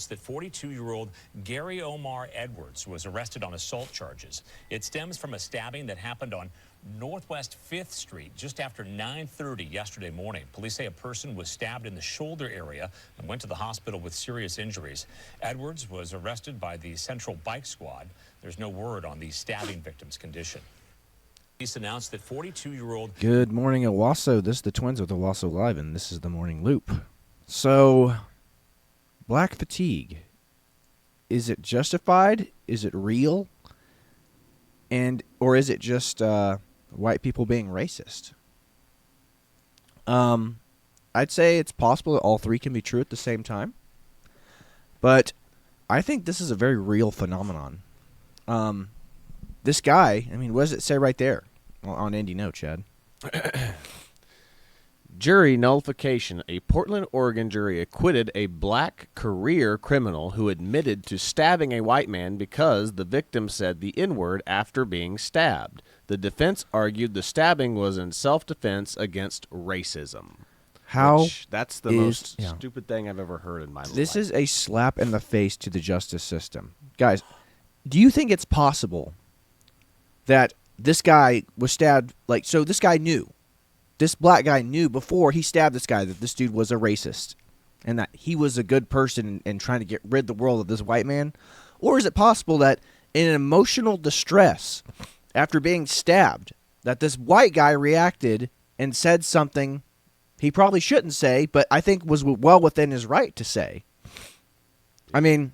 that 42-year-old Gary Omar Edwards was arrested on assault charges. It stems from a stabbing that happened on Northwest 5th Street just after 9:30 yesterday morning. Police say a person was stabbed in the shoulder area and went to the hospital with serious injuries. Edwards was arrested by the Central Bike Squad. There's no word on the stabbing victim's condition. Police announced that 42-year-old... Good morning, Owasso. This is the Twins with Owasso Live, and this is the Morning Loop. So, black fatigue. Is it justified? Is it real? Or is it just white people being racist? I'd say it's possible that all three can be true at the same time. But I think this is a very real phenomenon. This guy, I mean, what does it say right there on Indy Note, Chad? Jury nullification. A Portland, Oregon jury acquitted a black career criminal who admitted to stabbing a white man because the victim said the N-word after being stabbed. The defense argued the stabbing was in self-defense against racism. That's the most stupid thing I've ever heard in my life. This is a slap in the face to the justice system. Guys, do you think it's possible that this guy was stabbed, so this guy knew, this black guy knew before he stabbed this guy that this dude was a racist and that he was a good person and trying to get rid of the world of this white man? Or is it possible that in emotional distress after being stabbed, that this white guy reacted and said something he probably shouldn't say, but I think was well within his right to say? I mean,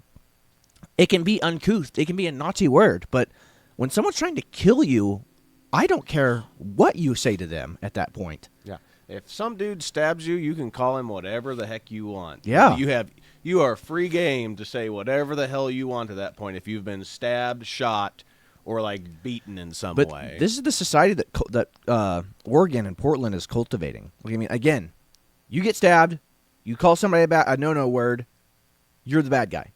it can be uncouth. It can be a naughty word, but when someone's trying to kill you, I don't care what you say to them at that point. Yeah. If some dude stabs you, you can call him whatever the heck you want. Yeah. You are free game to say whatever the hell you want at that point if you've been stabbed, shot, or beaten in some way. But this is the society that Oregon and Portland is cultivating. I mean, again, you get stabbed, you call somebody about a no-no word, you're the bad guy.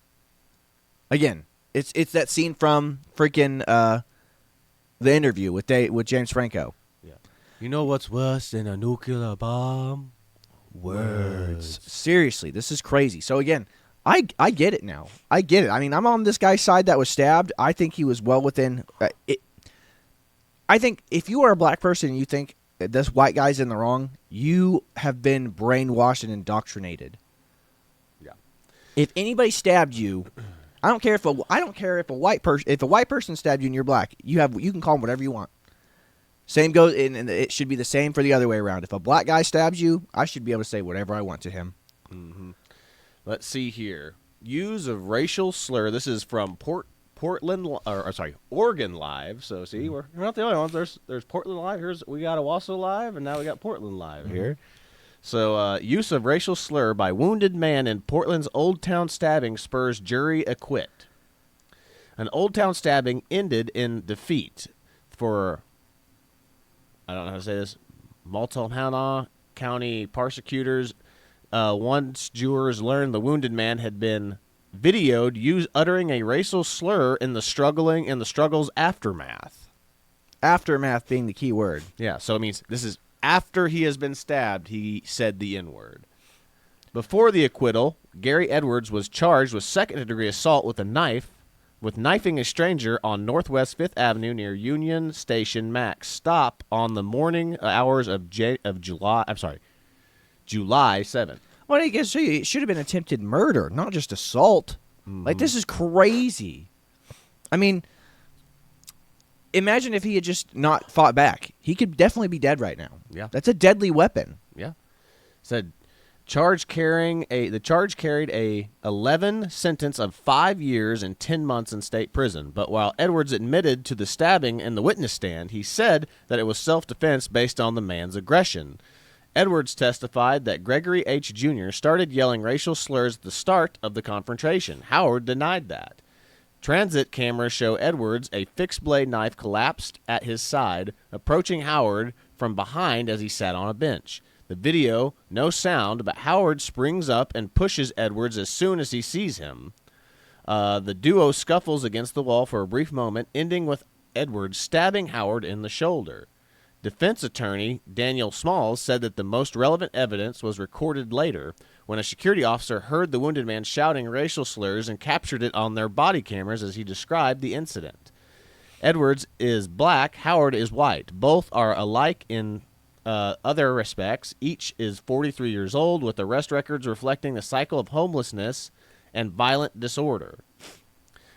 Again, it's that scene from freaking The Interview with James Franco. Yeah. You know what's worse than a nuclear bomb? Words. Seriously, this is crazy. So again, I get it now. I get it. I mean, I'm on this guy's side that was stabbed. I think he was well within it. I think if you are a black person and you think this white guy's in the wrong, you have been brainwashed and indoctrinated. Yeah. If anybody stabbed you, I don't care if a white person stabbed you and you're black, you can call him whatever you want. Same goes, and it should be the same for the other way around. If a black guy stabs you, I should be able to say whatever I want to him. Mm-hmm. Let's see here. Use of racial slur. This is from Oregon Live. So see, we're not the only ones. There's Portland Live. We got Owasso Live, and now we got Portland Live here. So, use of racial slur by wounded man in Portland's Old Town stabbing spurs jury acquit. An Old Town stabbing ended in defeat for, I don't know how to say this, Multnomah County prosecutors. Once jurors learned the wounded man had been videoed uttering a racial slur in the struggle's aftermath. Aftermath being the key word. Yeah, so it means this is after he has been stabbed, he said the N-word. Before the acquittal, Gary Edwards was charged with second-degree assault with knifing a stranger on Northwest 5th Avenue near Union Station Max stop on the morning hours of July 7th. Well, I guess it should have been attempted murder, not just assault. Mm-hmm. This is crazy. I mean, imagine if he had just not fought back. He could definitely be dead right now. Yeah. That's a deadly weapon. Yeah. Said the charge carried a 11 sentence of 5 years and 10 months in state prison. But while Edwards admitted to the stabbing in the witness stand, he said that it was self-defense based on the man's aggression. Edwards testified that Gregory H. Jr. started yelling racial slurs at the start of the confrontation. Howard denied that. Transit cameras show Edwards, a fixed-blade knife collapsed at his side, approaching Howard from behind as he sat on a bench. The video, no sound, but Howard springs up and pushes Edwards as soon as he sees him. The duo scuffles against the wall for a brief moment, ending with Edwards stabbing Howard in the shoulder. Defense attorney Daniel Smalls said that the most relevant evidence was recorded later when a security officer heard the wounded man shouting racial slurs and captured it on their body cameras as he described the incident. Edwards is black, Howard is white. Both are alike in other respects. Each is 43 years old, with arrest records reflecting the cycle of homelessness and violent disorder.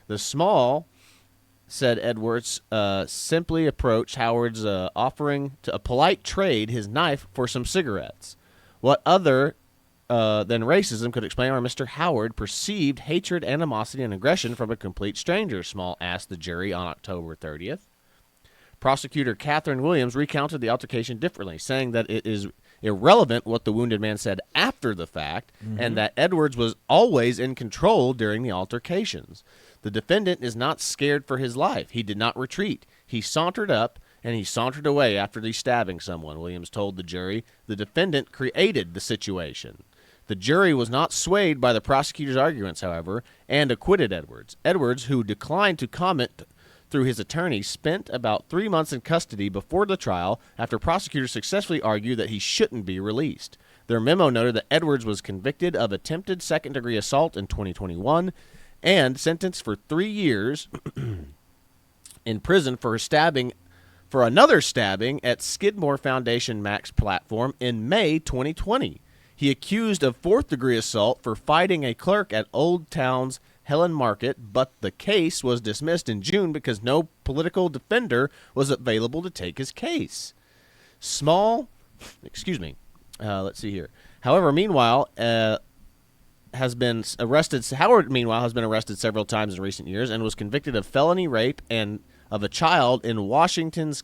The Small, said Edwards, simply approached Howard's offering to a polite trade his knife for some cigarettes. What other than racism could explain why Mr. Howard perceived hatred, animosity, and aggression from a complete stranger, Small asked the jury on October 30th. Prosecutor Catherine Williams recounted the altercation differently, saying that it is irrelevant what the wounded man said after the fact, and that Edwards was always in control during the altercations. The defendant is not scared for his life. He did not retreat. He sauntered up, and he sauntered away after stabbing someone, Williams told the jury. The defendant created the situation. The jury was not swayed by the prosecutor's arguments, however, and acquitted Edwards. Edwards, who declined to comment through his attorney, spent about 3 months in custody before the trial after prosecutors successfully argued that he shouldn't be released. Their memo noted that Edwards was convicted of attempted second-degree assault in 2021 and sentenced for 3 years in prison for another stabbing at Skidmore Foundation Max platform in May 2020. He accused of fourth-degree assault for fighting a clerk at Old Town's Helen Market, but the case was dismissed in June because no political defender was available to take his case. Let's see here. However, meanwhile, has been arrested. Howard, meanwhile, has been arrested several times in recent years and was convicted of felony rape and of a child in Washington's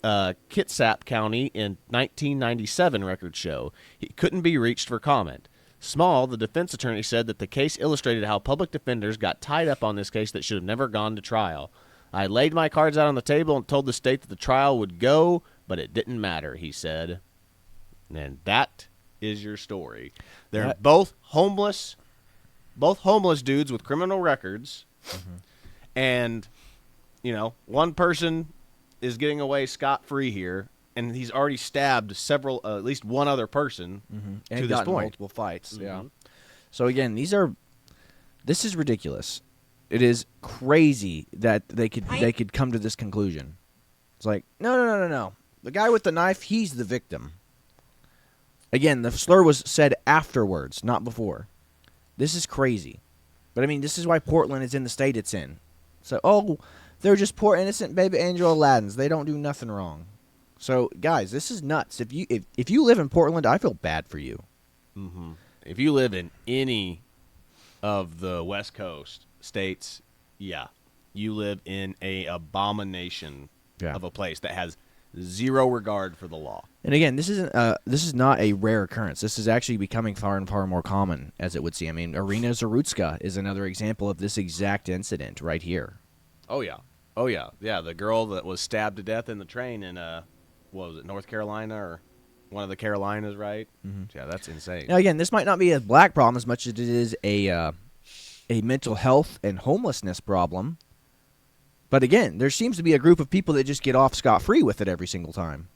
Kitsap County in 1997, records show. He couldn't be reached for comment. Small, the defense attorney, said that the case illustrated how public defenders got tied up on this case that should have never gone to trial. I laid my cards out on the table and told the state that the trial would go, but it didn't matter, he said. And that is your story. They're both homeless dudes with criminal records. And, one person is getting away scot-free here, and he's already stabbed several, at least one other person and to this point. Multiple fights. Yeah. So again, this is ridiculous. It is crazy that they could come to this conclusion. It's like, no. The guy with the knife, he's the victim. Again, the slur was said afterwards, not before. This is crazy. But I mean, this is why Portland is in the state it's in. So, they're just poor innocent baby angel Aladdins. They don't do nothing wrong. So, guys, this is nuts. If you live in Portland, I feel bad for you. If you live in any of the West Coast states, you live in a abomination of a place that has zero regard for the law. And again, this is not a rare occurrence. This is actually becoming far and far more common, as it would seem. I mean, Irina Zarutska is another example of this exact incident right here. Oh yeah, the girl that was stabbed to death in the train in what was it, North Carolina or one of the Carolinas, right? Yeah, that's insane. Now again, this might not be a black problem as much as it is a mental health and homelessness problem. But again, there seems to be a group of people that just get off scot-free with it every single time.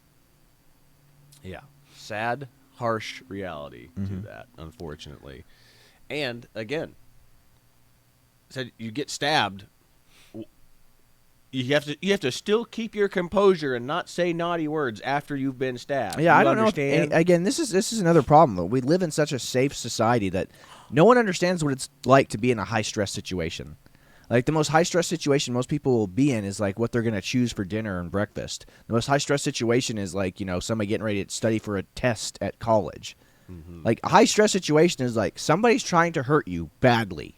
Yeah. Sad, harsh reality to that, unfortunately. And, again, said you get stabbed, you have to still keep your composure and not say naughty words after you've been stabbed. Yeah, I don't understand? know. Again, this is another problem, though. We live in such a safe society that no one understands what it's like to be in a high-stress situation. Like, the most high-stress situation most people will be in is, like, what they're going to choose for dinner and breakfast. The most high-stress situation is, like, somebody getting ready to study for a test at college. Like, a high-stress situation is, like, somebody's trying to hurt you badly.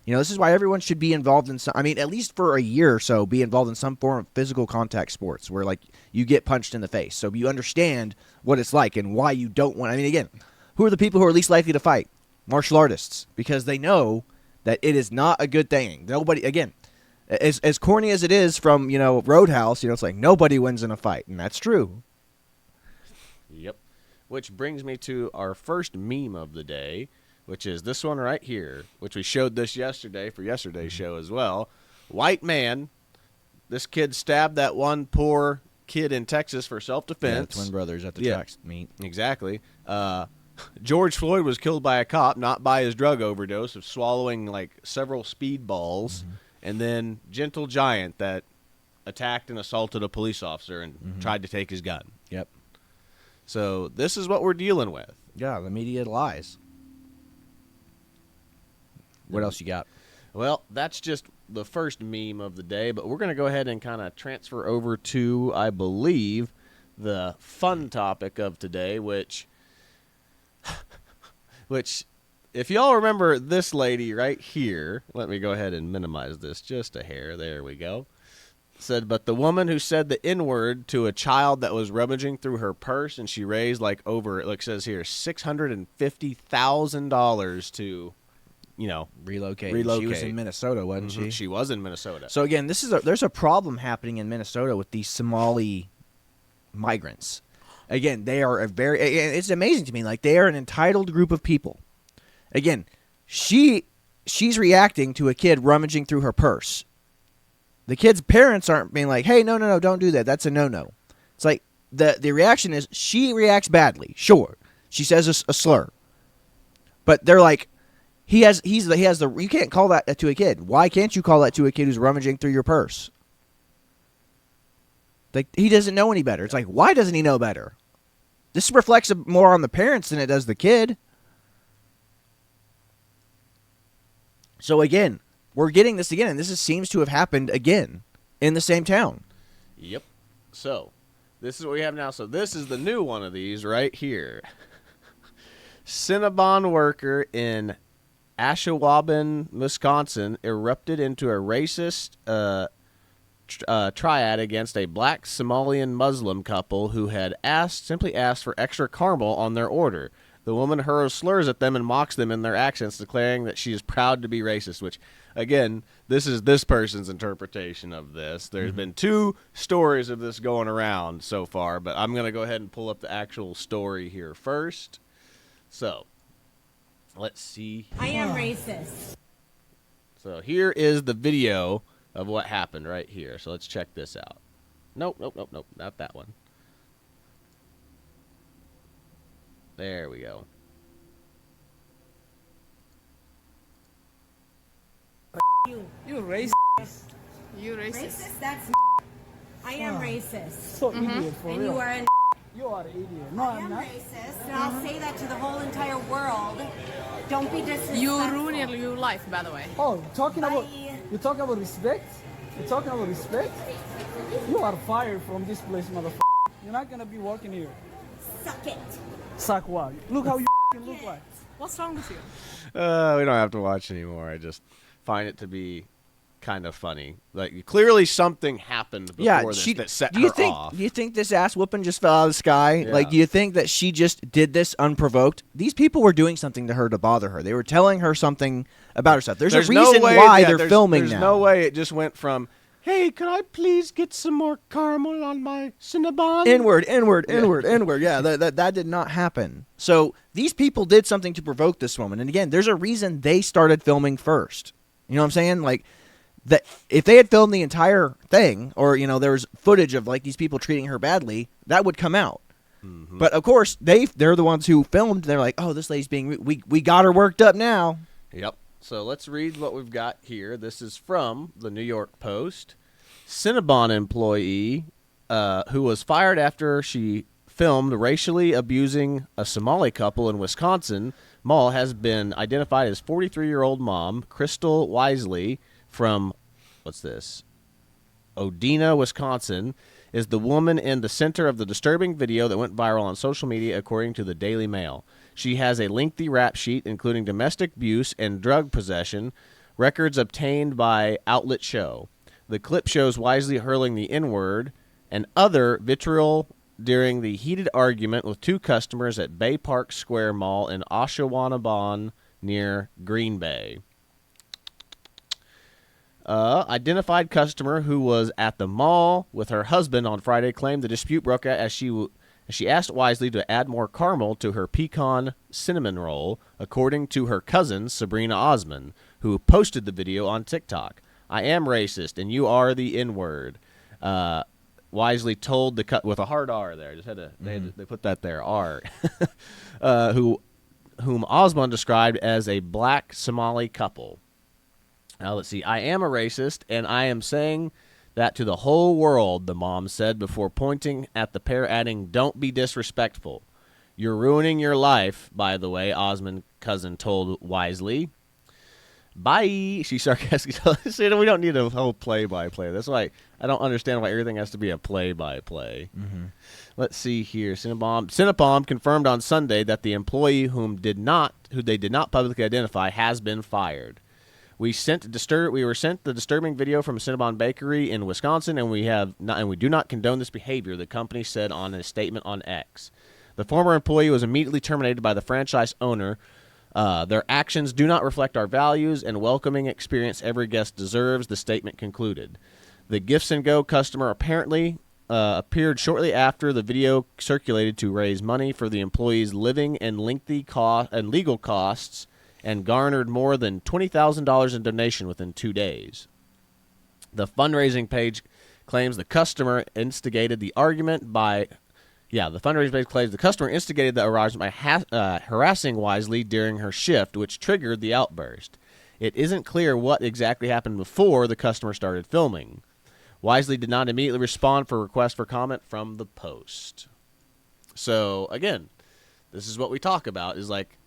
Yeah. This is why everyone should be involved in at least for a year or so, be involved in some form of physical contact sports where, like, you get punched in the face. So you understand what it's like and why you don't want. I mean, again, who are the people who are least likely to fight? Martial artists. Because they know that it is not a good thing. Nobody, again, as corny as it is from, Roadhouse, it's like nobody wins in a fight, and that's true. Yep. Which brings me to our first meme of the day, which is this one right here, which we showed this yesterday for yesterday's show as well. White man, this kid stabbed that one poor kid in Texas for self-defense. Yeah, twin brothers at the tracks meet. Exactly. George Floyd was killed by a cop, not by his drug overdose of swallowing like several speedballs, and then Gentle Giant that attacked and assaulted a police officer and tried to take his gun. Yep. So this is what we're dealing with. Yeah, the media lies. What else you got? Well, that's just the first meme of the day, but we're going to go ahead and kind of transfer over to, I believe, the fun topic of today, which if y'all remember this lady right here, let me go ahead and minimize this just a hair. There we go. Said, but the woman who said the N-word to a child that was rummaging through her purse, and she raised like over, it says here, $650,000 to, Relocate. Relocate. She was in Minnesota, wasn't she? She was in Minnesota. So again, there's a problem happening in Minnesota with these Somali migrants. Again, they are it's amazing to me. Like, they are an entitled group of people. Again, she's reacting to a kid rummaging through her purse. The kid's parents aren't being like, hey, no, don't do that. That's a no-no. It's like the reaction is she reacts badly. Sure. She says a slur. But they're like, you can't call that to a kid. Why can't you call that to a kid who's rummaging through your purse? Like, he doesn't know any better. It's like, why doesn't he know better? This reflects more on the parents than it does the kid. So again, we're getting this again, and this seems to have happened again in the same town. Yep. So, this is what we have now. So, this is the new one of these right here. Cinnabon worker in Ashwaubenon, Wisconsin, erupted into a racist triad against a black Somalian Muslim couple who had simply asked for extra caramel on their order. The woman hurls slurs at them and mocks them in their accents, declaring that she is proud to be racist, which, again, this is this person's interpretation of this. There's been 2 stories of this going around so far, but I'm going to go ahead and pull up the actual story here first. So, let's see. I am racist. So here is the video of what happened right here. So let's check this out. Nope, not that one. There we go. You racist. You racist. racist? That's I am racist. So idiot for And real. you are an You are an idiot. No, I I'm am not. racist, and I'll say that to the whole entire world. Don't be disrespectful. You ruin your life, by the way. Oh, talking about Bye. you talking about respect? You talking about respect? You are fired from this place, motherfucker. You're not gonna be working here. Suck it. Suck what? Look how you look like. What's wrong with you? We don't have to watch anymore. I just find it to be kind of funny. Like, clearly something happened before this that set her off. Do you think this ass whooping just fell out of the sky? Yeah. Like, do you think that she just did this unprovoked? These people were doing something to her to bother her. They were telling her something about herself. There's a reason why they're filming there's now. no way it just went from, hey, could I please get some more caramel on my Cinnabon? Inward. Yeah, that did not happen. So these people did something to provoke this woman. And again, there's a reason they started filming first. You know what I'm saying? Like, that if they had filmed the entire thing, or there was footage of like these people treating her badly, that would come out. Mm-hmm. But of course, they're the ones who filmed. They're like, oh, this lady's being we got her worked up now. Yep. So let's read what we've got here. This is from the New York Post. Cinnabon employee who was fired after she filmed racially abusing a Somali couple in Wisconsin Mall has been identified as 43-year-old mom Crystal Wisely from, what's this, Odina, Wisconsin, is the woman in the center of the disturbing video that went viral on social media, according to the Daily Mail. She has a lengthy rap sheet, including domestic abuse and drug possession, records obtained by Outlet show. The clip shows Wisely hurling the N-word and other vitriol during the heated argument with 2 customers at Bay Park Square Mall in Ashwaubenon near Green Bay. Identified customer who was at the mall with her husband on Friday claimed the dispute broke out as she asked Wisely to add more caramel to her pecan cinnamon roll, according to her cousin, Sabrina Osman, who posted the video on TikTok. I am racist, and you are the N-word. Wisely told the with a hard R there. Just had to they put that there, R. Who whom Osman described as a black Somali couple. Now, let's see. I am a racist, and I am saying that to the whole world, the mom said before pointing at the pair, adding, "Don't be disrespectful. You're ruining your life," by the way, Osman's cousin told Wisely. Bye. She sarcastically said, "We don't need a whole play-by-play." That's why I don't understand why everything has to be a play-by-play. Mm-hmm. Let's see here. Cinnabon confirmed on Sunday that the employee who they did not publicly identify has been fired. We were sent the disturbing video from Cinnabon Bakery in Wisconsin, and we do not condone this behavior, the company said on a statement on X. The former employee was immediately terminated by the franchise owner. Their actions do not reflect our values and welcoming experience every guest deserves, the statement concluded. The Gifts and Go customer apparently appeared shortly after the video circulated to raise money for the employee's living and legal costs, and garnered more than $20,000 in donation within 2 days. The fundraising page claims the customer instigated the argument by harassing Wisely during her shift, which triggered the outburst. It isn't clear what exactly happened before the customer started filming. Wisely did not immediately respond for requests for comment from the Post. So, again, this is what we talk about, is like,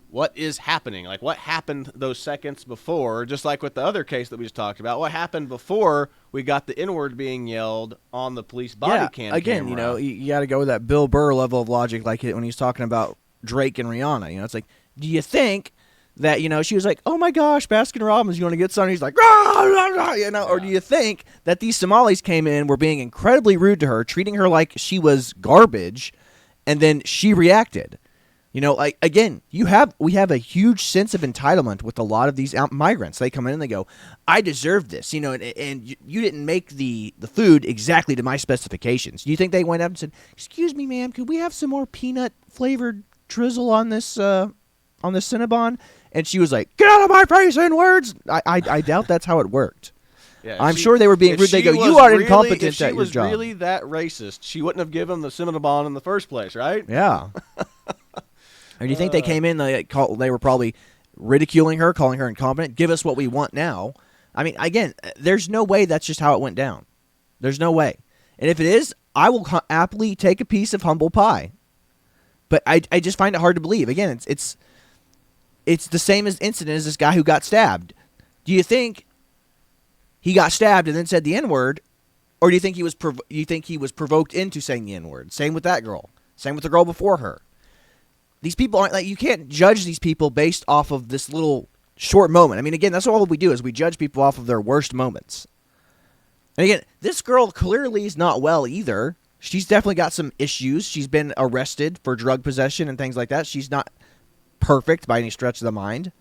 what is happening? Like, what happened those seconds before, just like with the other case that we just talked about, what happened before we got the N-word being yelled on the police body cam again, camera? you got to go with that Bill Burr level of logic, like when he's talking about Drake and Rihanna. It's like, do you think that, she was like, "Oh my gosh, Baskin Robbins, you want to get something?" He's like, "Rah, rah, rah," or do you think that these Somalis came in, were being incredibly rude to her, treating her like she was garbage, and then she reacted? Again, we have a huge sense of entitlement with a lot of these migrants. They come in and they go, "I deserve this," and you didn't make the food exactly to my specifications. Do you think they went up and said, "Excuse me, ma'am, could we have some more peanut flavored drizzle on this Cinnabon?" And she was like, "Get out of my face, N-words." I doubt that's how it worked. Yeah, I'm sure they were being rude. They go, "You are incompetent at your job." If she was really that racist, she wouldn't have given the Cinnabon in the first place, right? Yeah. Or do you think they came in, they were probably ridiculing her, calling her incompetent? "Give us what we want now." I mean, again, there's no way that's just how it went down. There's no way. And if it is, I will happily take a piece of humble pie. But I just find it hard to believe. Again, it's the same incident as this guy who got stabbed. Do you think he got stabbed and then said the N-word, or do you think he was provoked into saying the N-word? Same with that girl. Same with the girl before her. These people aren't like, you can't judge these people based off of this little short moment. I mean, again, that's all we do is we judge people off of their worst moments. And again, this girl clearly is not well either. She's definitely got some issues. She's been arrested for drug possession and things like that. She's not perfect by any stretch of the mind.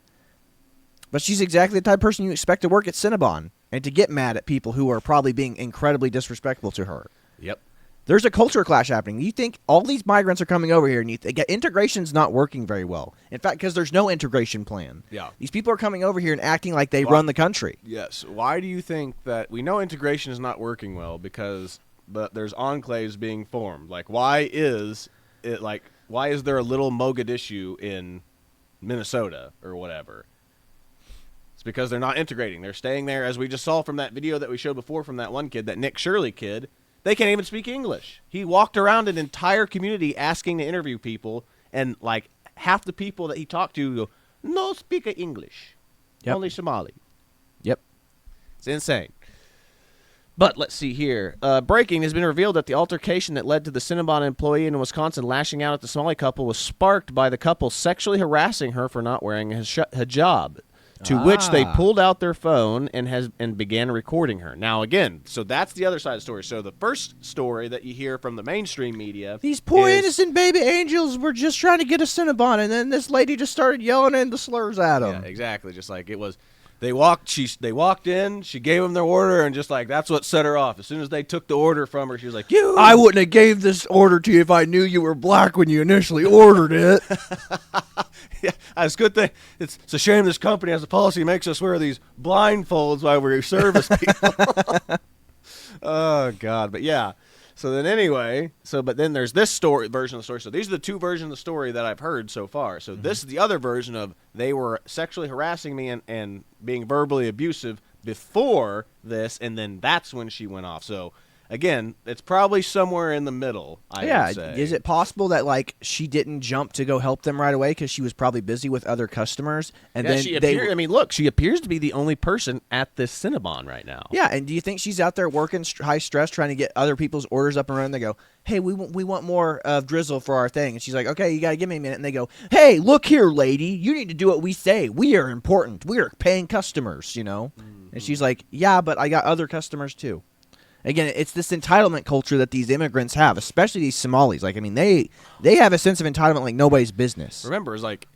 But she's exactly the type of person you expect to work at Cinnabon and to get mad at people who are probably being incredibly disrespectful to her. Yep. There's a culture clash happening. You think all these migrants are coming over here, and you think integration's not working very well. In fact, because there's no integration plan. Yeah. These people are coming over here and acting like they run the country. Yes. Why do you think that we know integration is not working well? Because there's enclaves being formed. Like, why is there a little Mogadishu in Minnesota or whatever? It's because they're not integrating. They're staying there, as we just saw from that video that we showed before from that one kid, that Nick Shirley kid. They can't even speak English. He walked around an entire community asking to interview people, and like half the people that he talked to go, "No speak English, only Somali." Yep. It's insane. But let's see here. Breaking has been revealed that the altercation that led to the Cinnabon employee in Wisconsin lashing out at the Somali couple was sparked by the couple sexually harassing her for not wearing a hijab. To which they pulled out their phone and began recording her. Now, again, so that's the other side of the story. So the first story that you hear from the mainstream media, these poor innocent baby angels were just trying to get a Cinnabon, and then this lady just started yelling in the slurs at them. Yeah, exactly. Just like it was, they walked in, she gave them their order, and just like that's what set her off. As soon as they took the order from her, she was like, "You, I wouldn't have gave this order to you if I knew you were black when you initially ordered it." Yeah, it's a good thing. It's a shame this company has a policy that makes us wear these blindfolds while we service people. Oh, God. But, yeah. So then anyway, but then there's this version of the story. So these are the two versions of the story that I've heard so far. So this is the other version of they were sexually harassing me and being verbally abusive before this, and then that's when she went off. So again, it's probably somewhere in the middle, I would say. Is it possible that like she didn't jump to go help them right away because she was probably busy with other customers, and then she I mean, look, she appears to be the only person at this Cinnabon right now. Yeah, and do you think she's out there working high stress trying to get other people's orders up and running? They go, hey, we want more of drizzle for our thing, and she's like, okay, you got to give me a minute. And they go, hey, look here, lady, you need to do what we say. We are important. We are paying customers, you know. And she's like, yeah, but I got other customers too. Again, it's this entitlement culture that these immigrants have, especially these Somalis. Like, I mean, they have a sense of entitlement like nobody's business. Remember, it's like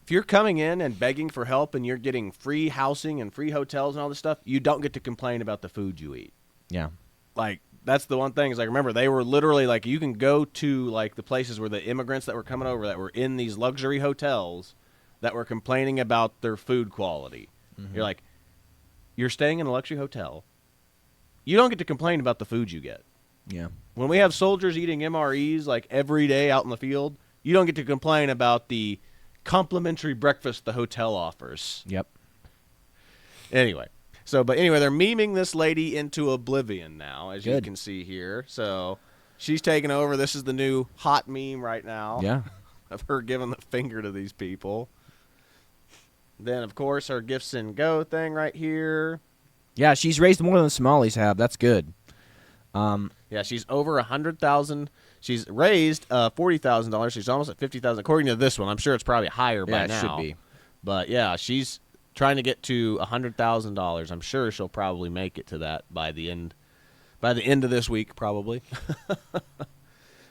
if you're coming in and begging for help and you're getting free housing and free hotels and all this stuff, you don't get to complain about the food you eat. Yeah. Like, that's the one thing is like, remember, they were literally like, you can go to like the places where the immigrants that were coming over that were in these luxury hotels that were complaining about their food quality. Mm-hmm. You're like, you're staying in a luxury hotel. You don't get to complain about the food you get. Yeah. When we have soldiers eating MREs like every day out in the field, you don't get to complain about the complimentary breakfast the hotel offers. Yep. Anyway, they're memeing this lady into oblivion now, as you can see here. So she's taking over. This is the new hot meme right now. Yeah. Of her giving the finger to these people. Then, of course, her gifts and go thing right here. Yeah, she's raised more than the Somalis have. That's good. Yeah, she's over 100,000. She's raised $40,000. She's almost at 50,000 according to this one. I'm sure it's probably higher by now. Yeah, it should be. But yeah, she's trying to get to $100,000. I'm sure she'll probably make it to that by the end of this week, probably.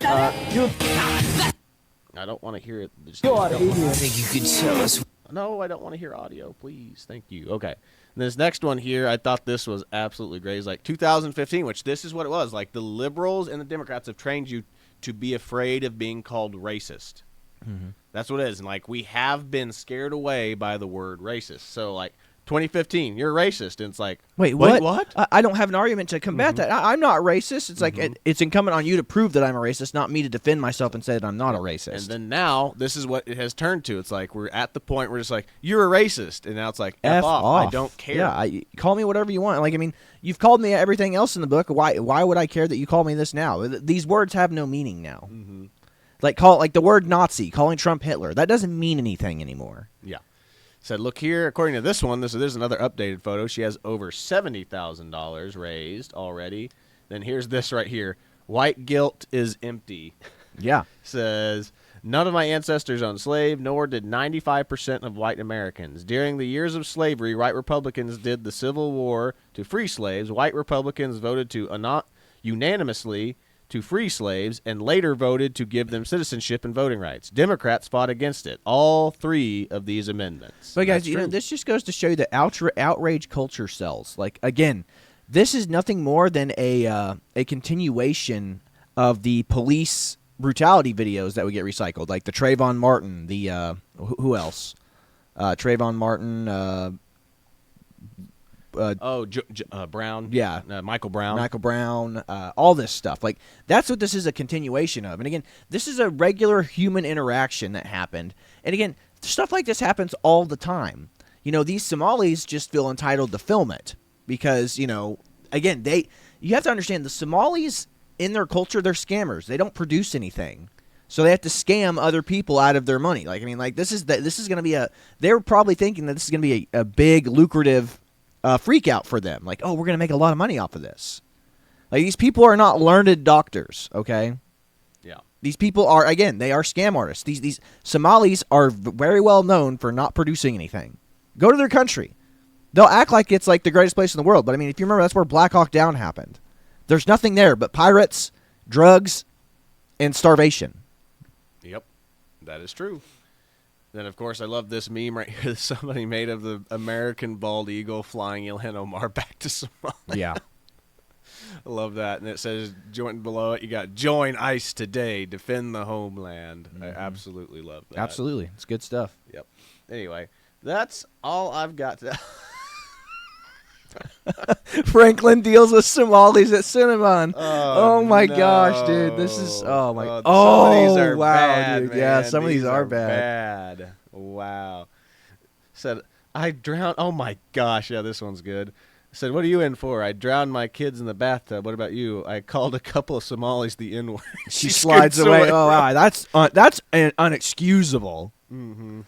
I don't want to hear it. You are idiot. I think you could tell us. No, I don't want to hear audio, please. Thank you. Okay. And this next one here, I thought this was absolutely great. It's like 2015, which this is what it was. Like the liberals and the Democrats have trained you to be afraid of being called racist. Mm-hmm. That's what it is. And like we have been scared away by the word racist. So like 2015, you're racist. And it's like, wait, what? I don't have an argument to combat that. I'm not racist. It's like it's incumbent on you to prove that I'm a racist, not me to defend myself and say that I'm not a racist. And then now, this is what it has turned to. It's like we're at the point where it's like, you're a racist. And now it's like, F off. I don't care. Yeah, call me whatever you want. Like, I mean, you've called me everything else in the book. Why would I care that you call me this now? These words have no meaning now. Mm-hmm. Like the word Nazi, calling Trump Hitler. That doesn't mean anything anymore. Yeah. Said, look here, according to this one, there's another updated photo. She has over $70,000 raised already. Then here's this right here. White guilt is empty. Yeah. Says, none of my ancestors owned slaves, nor did 95% of white Americans. During the years of slavery, white Republicans did the Civil War to free slaves. White Republicans voted unanimously to free slaves and later voted to give them citizenship and voting rights. Democrats fought against it. All three of these amendments. But guys, this just goes to show you that outrage culture sells. Like, again, this is nothing more than a continuation of the police brutality videos that would get recycled, like the Trayvon Martin, the who else? Trayvon Martin. Brown. Yeah. Michael Brown. Michael Brown. All this stuff. Like, that's what this is a continuation of. And again, this is a regular human interaction that happened. And again, stuff like this happens all the time. You know, these Somalis just feel entitled to film it because, you know, again, you have to understand the Somalis in their culture, they're scammers. They don't produce anything. So they have to scam other people out of their money. Like, I mean, like this is going to be they're probably thinking that this is going to be a big lucrative freak out for them. Like, oh, we're going to make a lot of money off of this. Like, these people are not learned doctors, okay? Yeah. These people are, again, they are scam artists. These Somalis are very well known for not producing anything. Go to their country. They'll act like it's like the greatest place in the world. But, I mean, if you remember, that's where Black Hawk Down happened. There's nothing there but pirates, drugs, and starvation. Yep. That is true. Then, of course, I love this meme right here that somebody made of the American bald eagle flying Ilhan Omar back to Somalia. Yeah. I love that. And it says, join below it, you got, join ICE today, defend the homeland. Mm-hmm. I absolutely love that. Absolutely. It's good stuff. Yep. Anyway, that's all I've got to Franklin deals with Somalis at Cinnabon. Oh my gosh, dude. This is Some of these are wow, bad, dude. man. Yeah, some of these are bad. Wow. Said I drowned. Oh my gosh, yeah, this one's good. Said, what are you in for? I drowned my kids in the bathtub. What about you? I called a couple of Somalis the N-word. She slides away. Oh wow, that's unexcusable. Mm-hmm.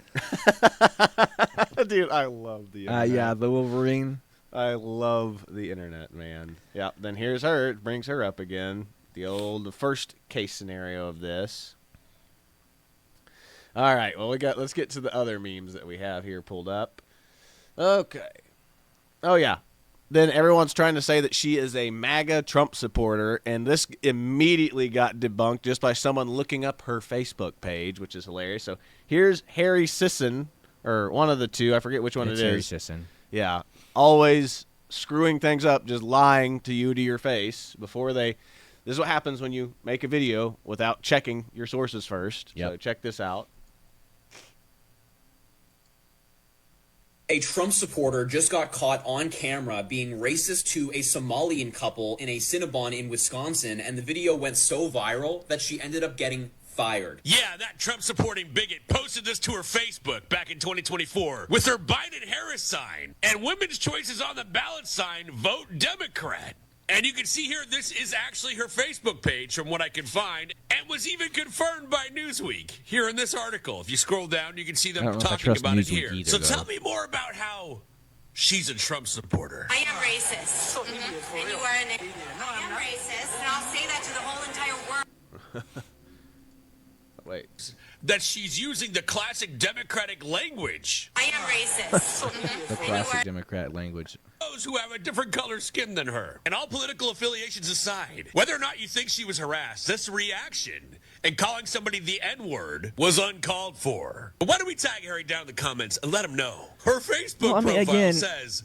Dude, I love the internet. Yeah, the Wolverine. I love the internet, man. Yeah, then here's her. It brings her up again. The first case scenario of this. All right, well, let's get to the other memes that we have here pulled up. Okay. Oh, yeah. Then everyone's trying to say that she is a MAGA Trump supporter, and this immediately got debunked just by someone looking up her Facebook page, which is hilarious. So here's Harry Sisson, or one of the two. I forget which one it is. Harry Sisson. Yeah. Always screwing things up, just lying to you to your face before they... This is what happens when you make a video without checking your sources first. Yep. So check this out. A Trump supporter just got caught on camera being racist to a Somalian couple in a Cinnabon in Wisconsin, and the video went so viral that she ended up getting fired. Yeah, that Trump-supporting bigot posted this to her Facebook back in 2024 with her Biden-Harris sign and Women's Choices on the Ballot sign, Vote Democrat. And you can see here, this is actually her Facebook page from what I can find, and was even confirmed by Newsweek here in this article. If you scroll down, you can see them talking about it here. So tell me more about how she's a Trump supporter. I am racist. And you are I am racist, and I'll say that to the whole entire world. Wait. That she's using the classic Democratic language. I am racist. The classic Democrat language. Those who have a different color skin than her. And all political affiliations aside, whether or not you think she was harassed, this reaction and calling somebody the N-word was uncalled for. But why don't we tag Harry down in the comments and let him know? Her Facebook profile says...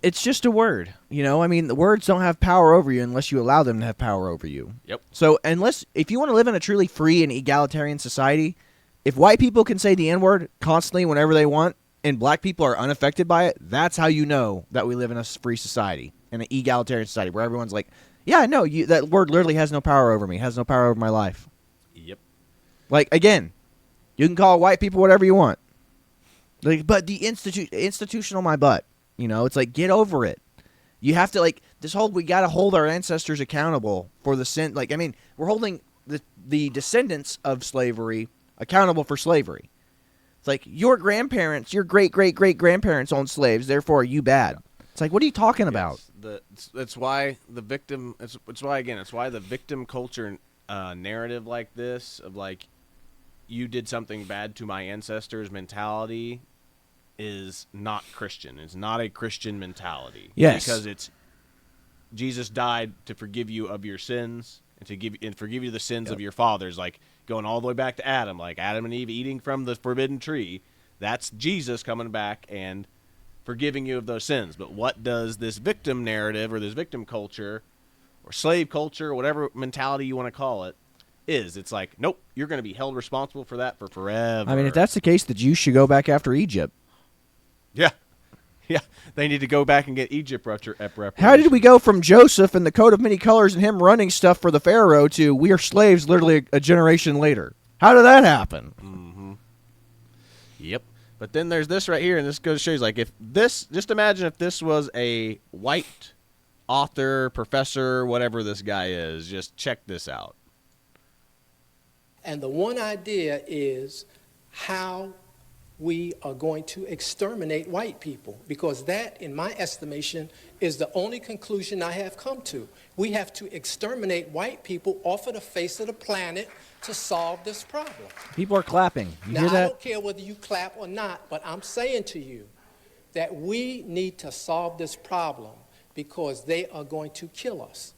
It's just a word, you know? I mean, the words don't have power over you unless you allow them to have power over you. Yep. So if you want to live in a truly free and egalitarian society, if white people can say the N-word constantly whenever they want, and black people are unaffected by it, that's how you know that we live in a free society, in an egalitarian society, where everyone's like, yeah, no, that word literally has no power over me, has no power over my life. Yep. Like, again, you can call white people whatever you want. Like, but the institutional my butt. You know, it's like, get over it. You have to, like, we got to hold our ancestors accountable for the sin. Like, I mean, we're holding the descendants of slavery accountable for slavery. It's like, your grandparents, your great-great-great-grandparents owned slaves, therefore, are you bad? It's like, what are you talking about? It's why the victim, it's why the victim culture narrative like this, of like, you did something bad to my ancestors mentality, is not Christian. It's not a Christian mentality. Yes. Because it's Jesus died to forgive you of your sins and forgive you the sins of your fathers, like going all the way back to Adam, like Adam and Eve eating from the forbidden tree. That's Jesus coming back and forgiving you of those sins. But what does this victim narrative or this victim culture or slave culture, whatever mentality you want to call it, is? It's like, nope, you're going to be held responsible for that for forever. I mean, if that's the case, the Jews should go back after Egypt. Yeah. Yeah. They need to go back and get Egypt reparations. How did we go from Joseph and the coat of many colors and him running stuff for the Pharaoh to we are slaves literally a generation later? How did that happen? Mm-hmm. Yep. But then there's this right here, and this goes to show you, like, just imagine if this was a white author, professor, whatever this guy is. Just check this out. And the one idea is how we are going to exterminate white people, because that, in my estimation, is the only conclusion I have come to. We have to exterminate white people off of the face of the planet to solve this problem. People are clapping. You now, hear that? I don't care whether you clap or not, but I'm saying to you that we need to solve this problem because they are going to kill us.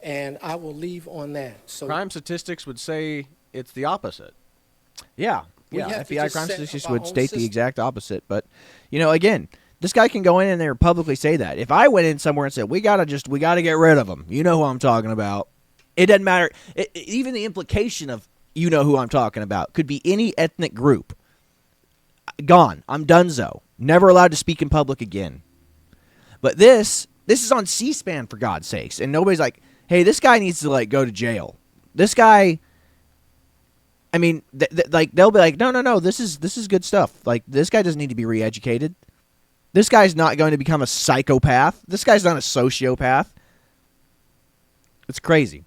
And I will leave on that. So crime statistics would say it's the opposite. Yeah. We Yeah, have to FBI just crime set statistics up our would own state the system. exact opposite. But, you know, again, this guy can go in there and publicly say that. If I went in somewhere and said, we gotta get rid of them, you know who I'm talking about. It doesn't matter. Even the implication of you know who I'm talking about could be any ethnic group. Gone. I'm donezo. Never allowed to speak in public again. But this is on C-SPAN, for God's sakes, and nobody's like, hey, this guy needs to like go to jail. This guy, I mean, like they'll be like, no, this is good stuff. Like, this guy doesn't need to be re-educated. This guy's not going to become a psychopath. This guy's not a sociopath. It's crazy.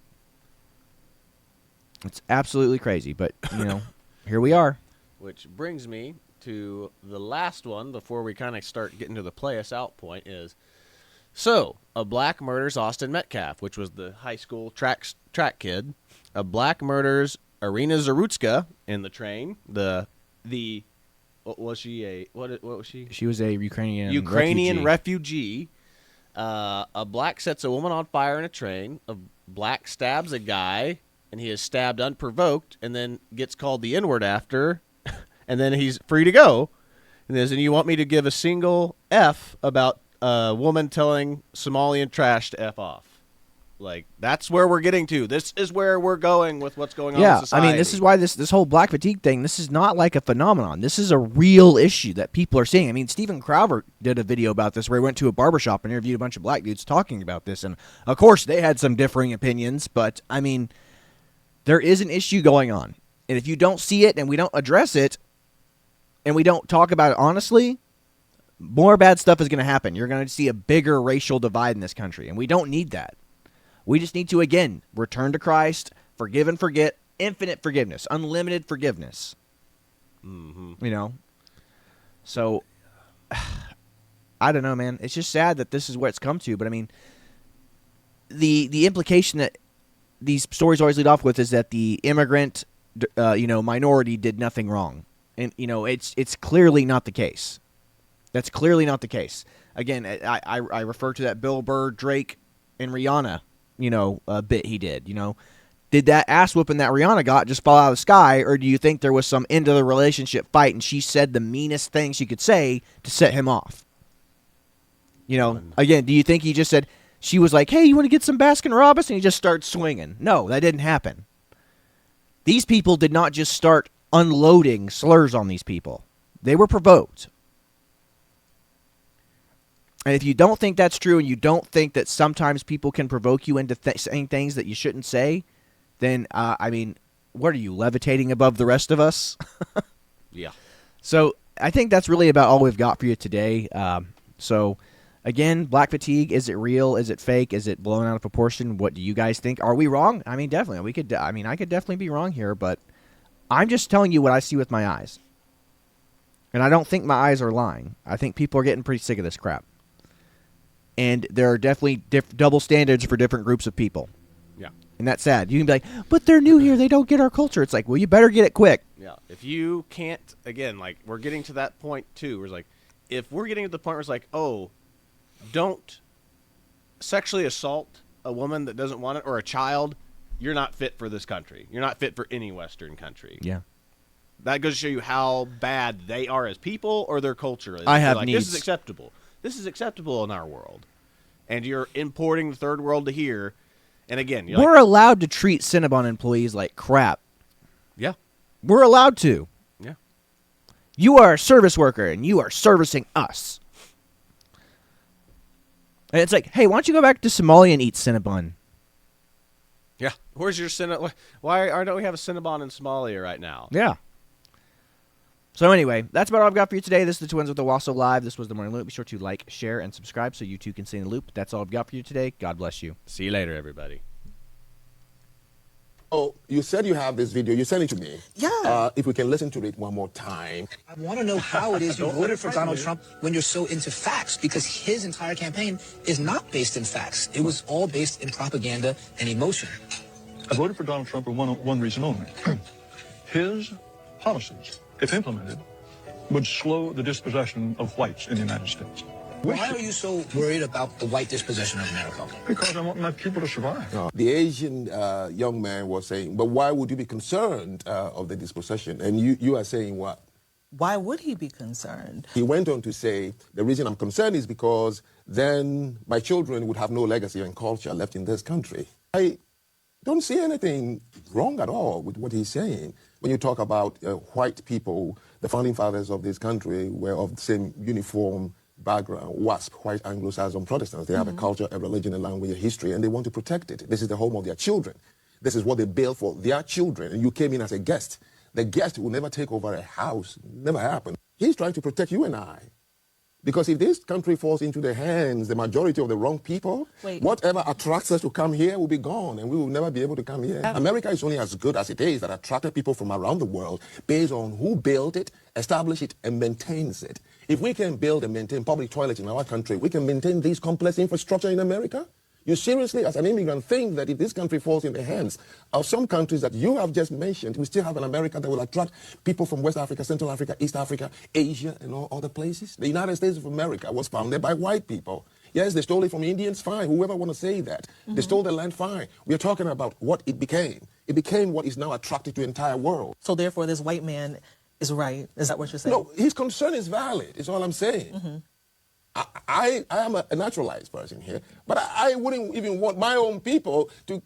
It's absolutely crazy, but, here we are. Which brings me to the last one before we kind of start getting to the play us out point is, so a black murders Austin Metcalf, which was the high school track kid. A black murders Irina Zarutska in the train. What was she? What was she? She was a Ukrainian refugee. A black sets a woman on fire in a train. A black stabs a guy, and he is stabbed unprovoked, and then gets called the N-word after, and then he's free to go. And you want me to give a single F about a woman telling Somalian trash to F off? Like, that's where we're getting to. This is where we're going with what's going on in society. I mean, this is why this whole black fatigue thing, this is not like a phenomenon. This is a real issue that people are seeing. I mean, Steven Crowder did a video about this where he went to a barbershop and interviewed a bunch of black dudes talking about this. And, of course, they had some differing opinions. But, I mean, there is an issue going on. And if you don't see it and we don't address it and we don't talk about it honestly, more bad stuff is going to happen. You're going to see a bigger racial divide in this country. And we don't need that. We just need to, again, return to Christ, forgive and forget, infinite forgiveness, unlimited forgiveness. Mm-hmm. So, I don't know, man. It's just sad that this is where it's come to. But, I mean, the implication that these stories always lead off with is that the immigrant, minority did nothing wrong. And, it's clearly not the case. That's clearly not the case. Again, I refer to that Bill Burr, Drake, and Rihanna bit he did. Did that ass whooping that Rihanna got just fall out of the sky, or do you think there was some end of the relationship fight and she said the meanest thing she could say to set him off? Again, do you think he just said, she was like, hey, you want to get some Baskin Robbins? And he just started swinging. No, that didn't happen. These people did not just start unloading slurs on these people. They were provoked. And if you don't think that's true and you don't think that sometimes people can provoke you into saying things that you shouldn't say, then, what are you, levitating above the rest of us? Yeah. So I think that's really about all we've got for you today. So, again, black fatigue, is it real? Is it fake? Is it blown out of proportion? What do you guys think? Are we wrong? I mean, definitely. I could definitely be wrong here, but I'm just telling you what I see with my eyes. And I don't think my eyes are lying. I think people are getting pretty sick of this crap. And there are definitely double standards for different groups of people. Yeah. And that's sad. You can be like, but they're new here. They don't get our culture. It's like, well, you better get it quick. Yeah. If you can't, again, like, we're getting to that point, too, where it's like, if we're getting to the point where it's like, oh, don't sexually assault a woman that doesn't want it or a child, you're not fit for this country. You're not fit for any Western country. Yeah. That goes to show you how bad they are as people or their culture is. I have like, needs. This is acceptable. This is acceptable in our world. And you're importing the third world to here. And again, we're allowed to treat Cinnabon employees like crap. Yeah. We're allowed to. Yeah. You are a service worker, and you are servicing us. And it's like, hey, why don't you go back to Somalia and eat Cinnabon? Yeah. Where's your Cinnabon? Why don't we have a Cinnabon in Somalia right now? Yeah. So anyway, that's about all I've got for you today. This is the Twins with Owasso Live. This was the Morning Loop. Be sure to like, share, and subscribe so you too can stay in the loop. That's all I've got for you today. God bless you. See you later, everybody. Oh, you said you have this video. You sent it to me. Yeah. If we can listen to it one more time. I want to know how it is you voted for Donald Trump when you're so into facts, because his entire campaign is not based in facts. It was all based in propaganda and emotion. I voted for Donald Trump for one reason only. His policies, if implemented, would slow the dispossession of whites in the United States. Why are you so worried about the white dispossession of America? Because I want my people to survive. The Asian young man was saying, but why would you be concerned of the dispossession? And you are saying what? Why would he be concerned? He went on to say, the reason I'm concerned is because then my children would have no legacy and culture left in this country. I don't see anything wrong at all with what he's saying. When you talk about white people, the founding fathers of this country were of the same uniform background, WASP, white Anglo-Saxon Protestants. They have a culture, a religion, a language, a history, and they want to protect it. This is the home of their children. This is what they build for their children, and you came in as a guest. The guest will never take over a house. Never happen. He's trying to protect you and I. Because if this country falls into the hands, the majority of the wrong people, whatever attracts us to come here will be gone, and we will never be able to come here. America is only as good as it is that attracted people from around the world based on who built it, established it, and maintains it. If we can build and maintain public toilets in our country, we can maintain this complex infrastructure in America. You seriously, as an immigrant, think that if this country falls in the hands of some countries that you have just mentioned, we still have an America that will attract people from West Africa, Central Africa, East Africa, Asia, and all other places? The United States of America was founded by white people. Yes, they stole it from Indians, fine. Whoever want to say that. They stole the land, fine. We are talking about what it became. It became what is now attracted to the entire world. So therefore, this white man is right. Is that what you're saying? No, his concern is valid, is all I'm saying. I am a naturalized person here, but I wouldn't even want my own people to,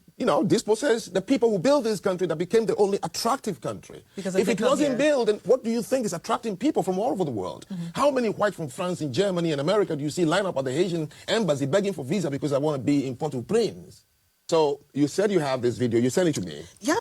dispossess the people who built this country that became the only attractive country. Because if it wasn't built, then what do you think is attracting people from all over the world? How many whites from France and Germany and America do you see line up at the Haitian embassy begging for visa because I want to be in Port-au-Prince? So you said you have this video. You sent it to me. Yeah,